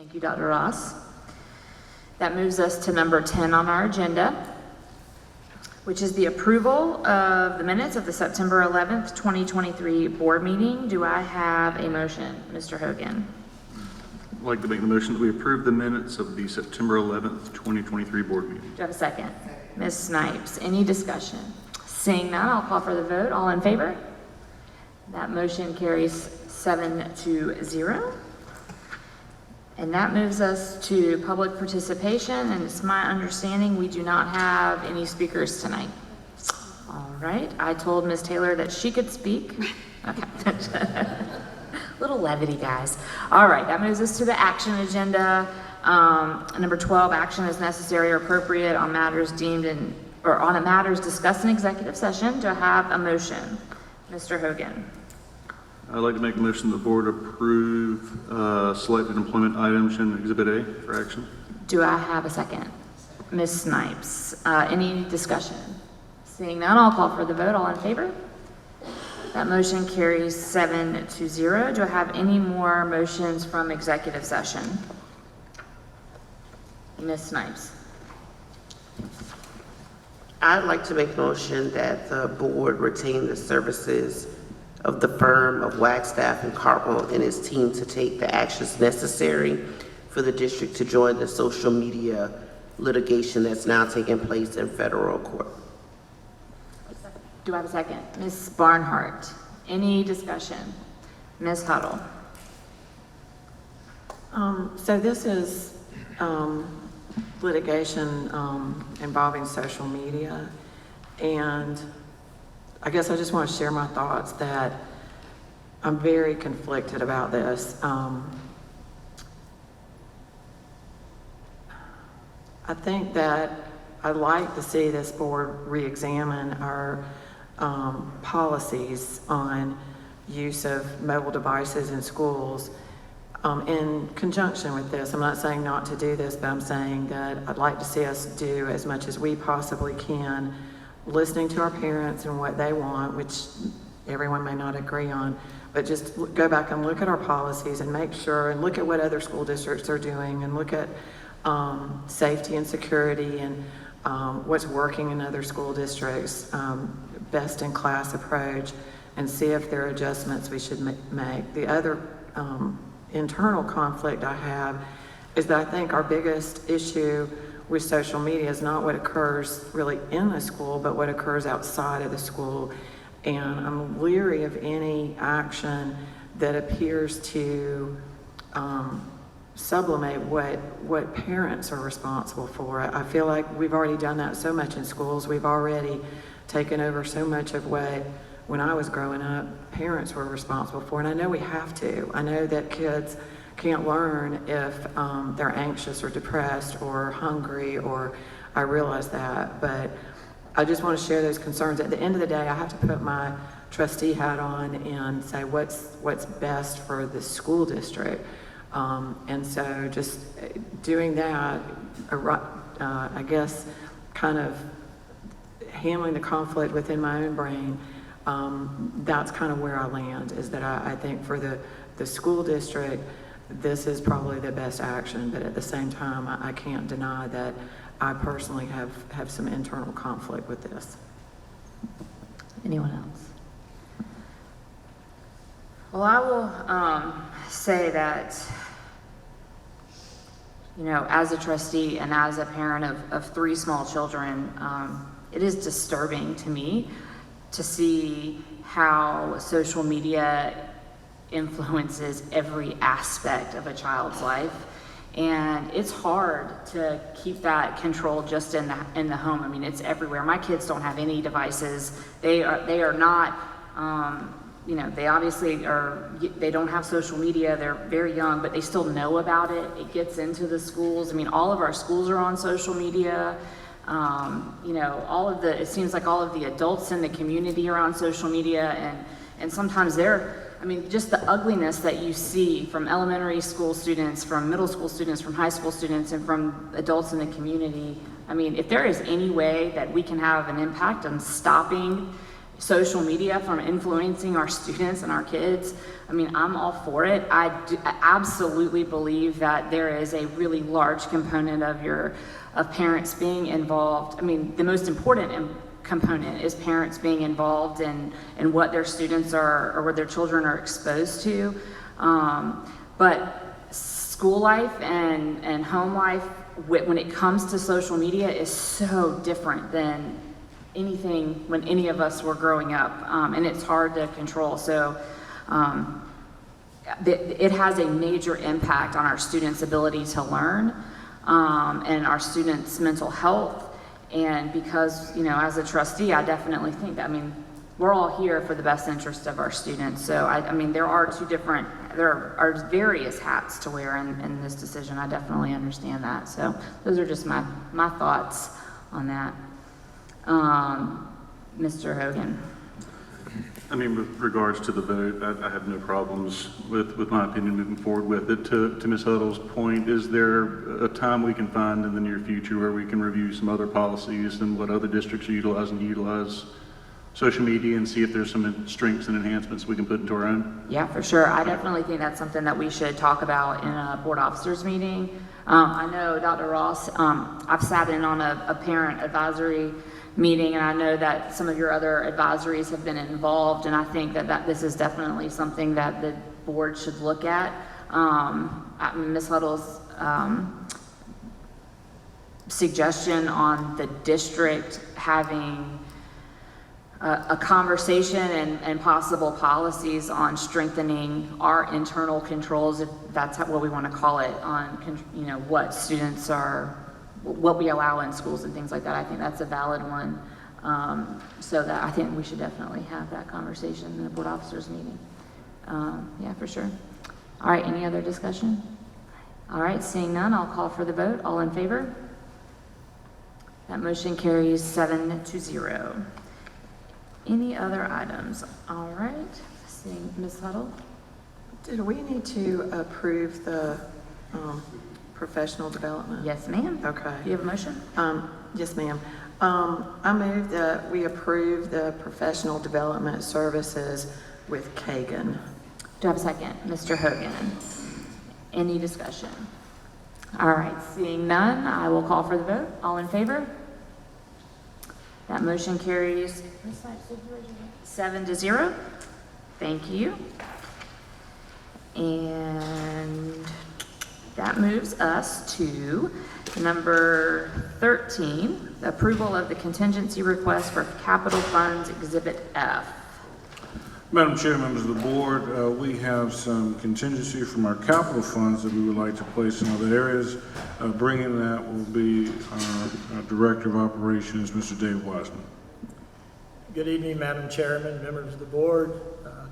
Thank you, Dr. Ross. That moves us to number 10 on our agenda, which is the approval of the minutes of the September 11th, 2023 board meeting. Do I have a motion, Mr. Hogan? I'd like to make the motion that we approve the minutes of the September 11th, 2023 board meeting. Do I have a second? Ms. Snipes, any discussion? Seeing none, I'll call for the vote. All in favor? That motion carries 7-0. And that moves us to public participation, and it's my understanding we do not have any speakers tonight. All right, I told Ms. Taylor that she could speak. Okay. Little levity, guys. All right, that moves us to the action agenda. Number 12, action is necessary or appropriate on matters deemed on matters discussed in executive session. Do I have a motion? Mr. Hogan. I'd like to make a motion the board approve selected employment items in Exhibit A for action. Do I have a second? Ms. Snipes, any discussion? Seeing none, I'll call for the vote. All in favor? That motion carries 7-0. Do I have any more motions from executive session? Ms. Snipes. I'd like to make a motion that the board retain the services of the firm of Wagstaff and Carbone and his team to take the actions necessary for the district to join the social media litigation that's now taking place in federal court. Do I have a second? Ms. Barnhart, any discussion? Ms. Huddle. So this is litigation involving social media, and I guess I just want to share my thoughts that I'm very conflicted about this. I think that I'd like to see this board re-examine our policies on use of mobile devices in schools in conjunction with this. I'm not saying not to do this, but I'm saying that I'd like to see us do as much as we possibly can, listening to our parents and what they want, which everyone may not agree on, but just go back and look at our policies and make sure, and look at what other school districts are doing, and look at safety and security and what's working in other school districts, best in class approach, and see if there are adjustments we should make. The other internal conflict I have is that I think our biggest issue with social media is not what occurs really in the school, but what occurs outside of the school. And I'm leery of any action that appears to sublimate what parents are responsible for. I feel like we've already done that so much in schools. We've already taken over so much of what, when I was growing up, parents were responsible for. And I know we have to. I know that kids can't learn if they're anxious or depressed or hungry, or I realize that, but I just want to share those concerns. At the end of the day, I have to put my trustee hat on and say what's best for the school district. And so just doing that, I guess, kind of handling the conflict within my own brain, that's kind of where I land, is that I think for the school district, this is probably the best action, but at the same time, I can't deny that I personally have some internal conflict with this. Anyone else? Well, I will say that, you know, as a trustee and as a parent of 3 small children, it is disturbing to me to see how social media influences every aspect of a child's life. And it's hard to keep that control just in the home. I mean, it's everywhere. My kids don't have any devices. They are not, you know, they obviously they don't have social media. They're very young, but they still know about it. It gets into the schools. I mean, all of our schools are on social media. You know, it seems like all of the adults in the community are on social media, and sometimes I mean, just the ugliness that you see from elementary school students, from middle school students, from high school students, and from adults in the community. I mean, if there is any way that we can have an impact on stopping, social media from influencing our students and our kids, I mean, I'm all for it. I absolutely believe that there is a really large component of parents being involved. I mean, the most important component is parents being involved in what their students are, or what their children are exposed to. But school life and home life, when it comes to social media, is so different than anything when any of us were growing up, and it's hard to control. So it has a major impact on our students' ability to learn, and our students' mental health. And because, as a trustee, I definitely think that, I mean, we're all here for the best interest of our students. So I mean, there are various hats to wear in this decision. I definitely understand that. So those are just my thoughts on that. Mr. Hogan. I mean, with regards to the vote, I have no problems with my opinion moving forward with it. To Ms. Huddle's point, is there a time we can find in the near future where we can review some other policies and what other districts are utilizing to utilize social media and see if there's some strengths and enhancements we can put into our own? Yeah, for sure. I definitely think that's something that we should talk about in a board officers meeting. I know Dr. Ross, I've sat in on a parent advisory meeting, and I know that some of your other advisories have been involved, and I think that this is definitely something that the board should look at. Ms. Huddle's suggestion on the district having a conversation and possible policies on strengthening our internal controls, if that's what we want to call it, on what students are, what we allow in schools and things like that. I think that's a valid one. So that I think we should definitely have that conversation in the board officers meeting. Yeah, for sure. All right, any other discussion? All right, seeing none, I'll call for the vote. All in favor? That motion carries 7-0. Any other items? All right, seeing Ms. Huddle. Did we need to approve the professional development? Yes, ma'am. Okay. Do you have a motion? Yes, ma'am. I move that we approve the professional development services with Kagan. Do I have a second? Mr. Hogan. Any discussion? All right, seeing none, I will call for the vote. All in favor? That motion carries 7-0. Thank you. And that moves us to number 13, the approval of the contingency request for capital funds, Exhibit F. Madam Chair, members of the board, we have some contingency from our capital funds that we would like to place in other areas. Bringing that will be our Director of Operations, Mr. Dave Wiseman. Good evening, Madam Chairman, members of the board,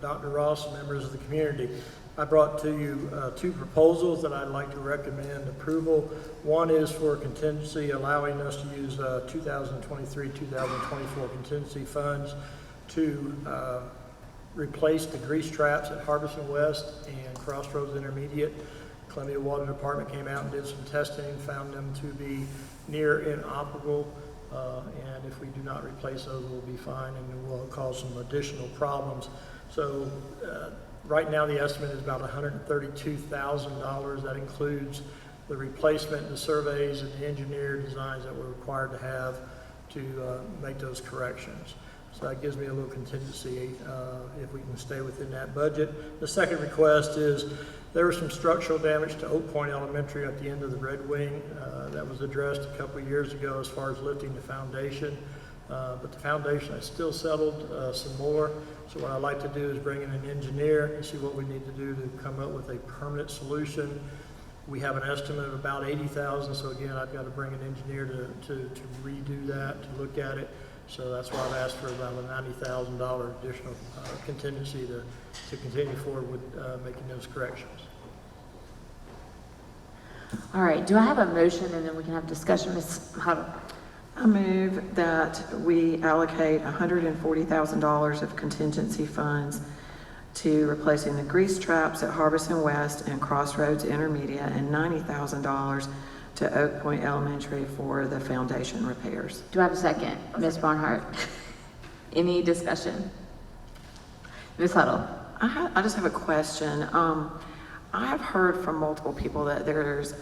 Dr. Ross, and members of the community. I brought to you two proposals that I'd like to recommend approval. One is for contingency, allowing us to use 2023-2024 contingency funds to replace the grease traps at Harbison West and Crossroads Intermediate. Columbia Water Department came out and did some testing, found them to be near inoperable, and if we do not replace those, we'll be fine, and it will cause some additional problems. So right now the estimate is about $132,000. That includes the replacement, the surveys, and the engineer designs that we're required to have to make those corrections. So that gives me a little contingency if we can stay within that budget. The second request is there was some structural damage to Oak Point Elementary at the end of the Red Wing. That was addressed a couple of years ago as far as lifting the foundation. But the foundation has still settled some more. So what I'd like to do is bring in an engineer and see what we need to do to come up with a permanent solution. We have an estimate of about $80,000. So again, I've got to bring an engineer to redo that, to look at it. So that's why I've asked for about a $90,000 additional contingency to continue forward with making those corrections. All right, do I have a motion and then we can have discussion? Ms. Huddle. I move that we allocate $140,000 of contingency funds to replacing the grease traps at Harbison West and Crossroads Intermediate, and $90,000 to Oak Point Elementary for the foundation repairs. Do I have a second? Ms. Barnhart. Any discussion? Ms. Huddle? I just have a question. I have heard from multiple people that there's,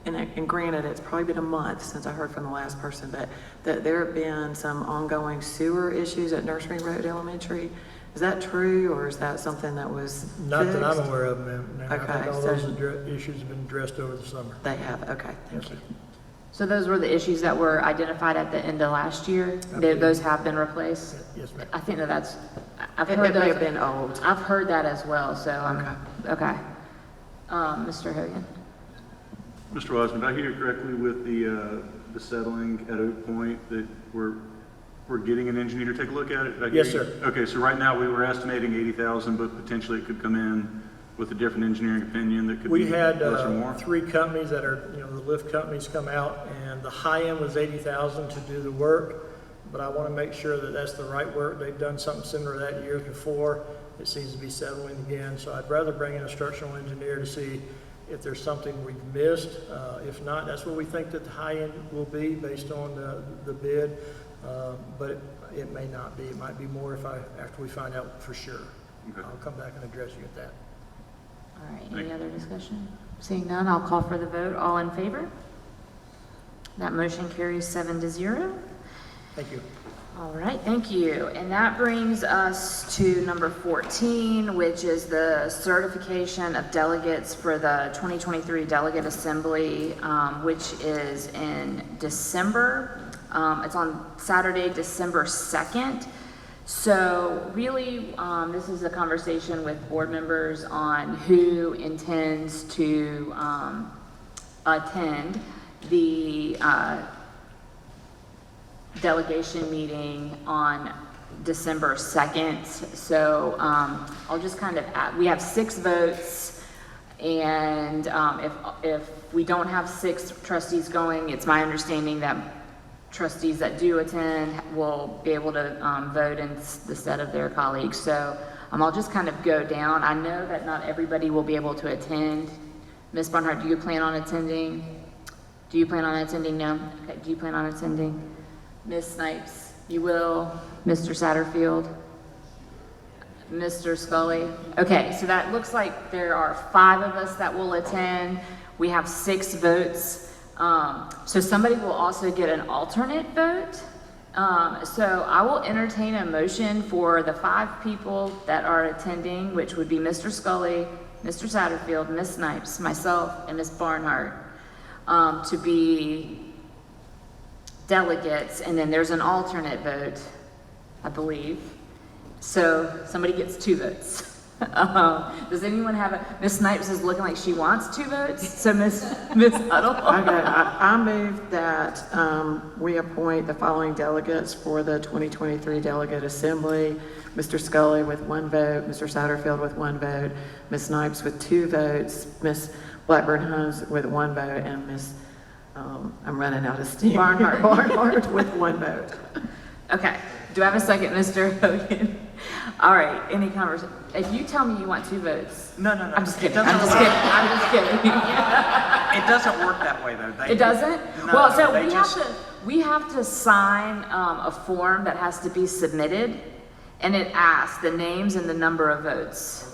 and granted, it's probably been a month since I heard from the last person, but that there have been some ongoing sewer issues at Nursery Road Elementary. Is that true, or is that something that was Not that I'm fixed? aware of, ma'am. I Okay, think all so- those issues have been addressed over the summer. They have, okay, thank Yes, you. ma'am. So those were the issues that were identified at the end of last year? Those have been replaced? Yes, ma'am. I think that's, I've It heard may have those, been old. I've heard that as well, so, Okay. okay. Mr. Hogan? Mr. Wiseman, did I hear you correctly with the settling at Oak Point that we're getting an engineer to take a look at it? Did I hear Yes, you? sir. Okay, so right now we were estimating 80,000, but potentially it could come in with a different engineering opinion that could We be had less or more? 3 companies that are, the lift companies come out, and the high end was 80,000 to do the work, but I want to make sure that that's the right work. They've done something similar to that years before. It seems to be settling again, so I'd rather bring in a structural engineer to see if there's something we've missed. If not, that's what we think that the high end will be based on the bid, but it may not be. It might be more after we find out for sure. Okay. I'll come back and address you at that. All right, any other discussion? Seeing none, I'll call for the vote. All in favor? That motion carries 7-0. Thank you. All right, thank you. And that brings us to number 14, which is the certification of delegates for the 2023 Delegate Assembly, which is in December. It's on Saturday, December 2nd. So really, this is a conversation with board members on who intends to attend the delegation meeting on December 2nd. So I'll just kind of add, we have 6 votes, and if we don't have 6 trustees going, it's my understanding that trustees that do attend will be able to vote in the stead of their colleagues. So I'll just kind of go down. I know that not everybody will be able to attend. Ms. Barnhart, do you plan on attending? Do you plan on attending? No? Okay, do you plan on attending? Ms. Snipes, you will. Mr. Satterfield? Mr. Scully? Okay, so that looks like there are 5 of us that will attend. We have 6 votes. So somebody will also get an alternate vote. So I will entertain a motion for the 5 people that are attending, which would be Mr. Scully, Mr. Satterfield, Ms. Snipes, myself, and Ms. Barnhart, to be delegates, and then there's an alternate vote, I believe. So somebody gets 2 votes. Does anyone have Ms. Snipes is looking like she wants 2 votes, so Ms. Huddle. Okay, I move that we appoint the following delegates for the 2023 Delegate Assembly. Mr. Scully with 1 vote, Mr. Satterfield with 1 vote, Ms. Snipes with 2 votes, Ms. Blackburn-Holmes with 1 vote, and Ms. I'm running out of steam. Barnhart with 1 vote. Okay, do I have a second, Mr. Hogan? All right, any conversation? If you tell me you want 2 votes. No. I'm just It kidding, doesn't I'm just work- kidding, I'm just kidding. It doesn't work that way, though. It doesn't? No, Well, so they just- we have to sign a form that has to be submitted, and it asks the names and the number of votes.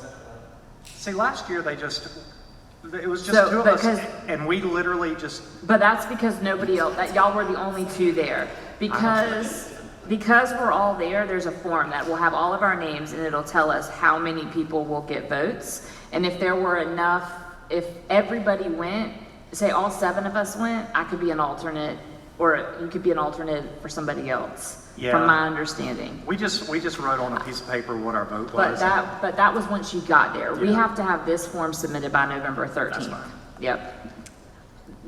See, last year it was just So, 2 of because- us, and we literally just, But that's because nobody else, that y'all were the only 2 there. Because we're all there, there's a form that will have all of our names, and it'll tell us how many people will get votes. And if there were enough, if everybody went, say all 7 of us went, I could be an alternate, or you could be an alternate for somebody else, Yeah. from my understanding. we just wrote on a piece of paper what our vote was. But that was once you got there. We Yeah. have to have this form submitted by November 13th. That's fine. Yep.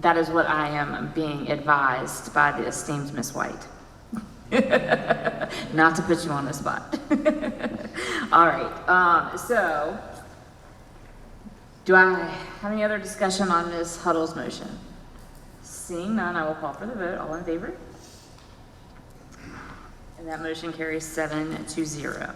That is what I am being advised by the esteemed Miss White. Not to put you on the spot. All right, so, do I have any other discussion on Ms. Huddle's motion? Seeing none, I will call for the vote. All in favor? And that motion carries 7-0.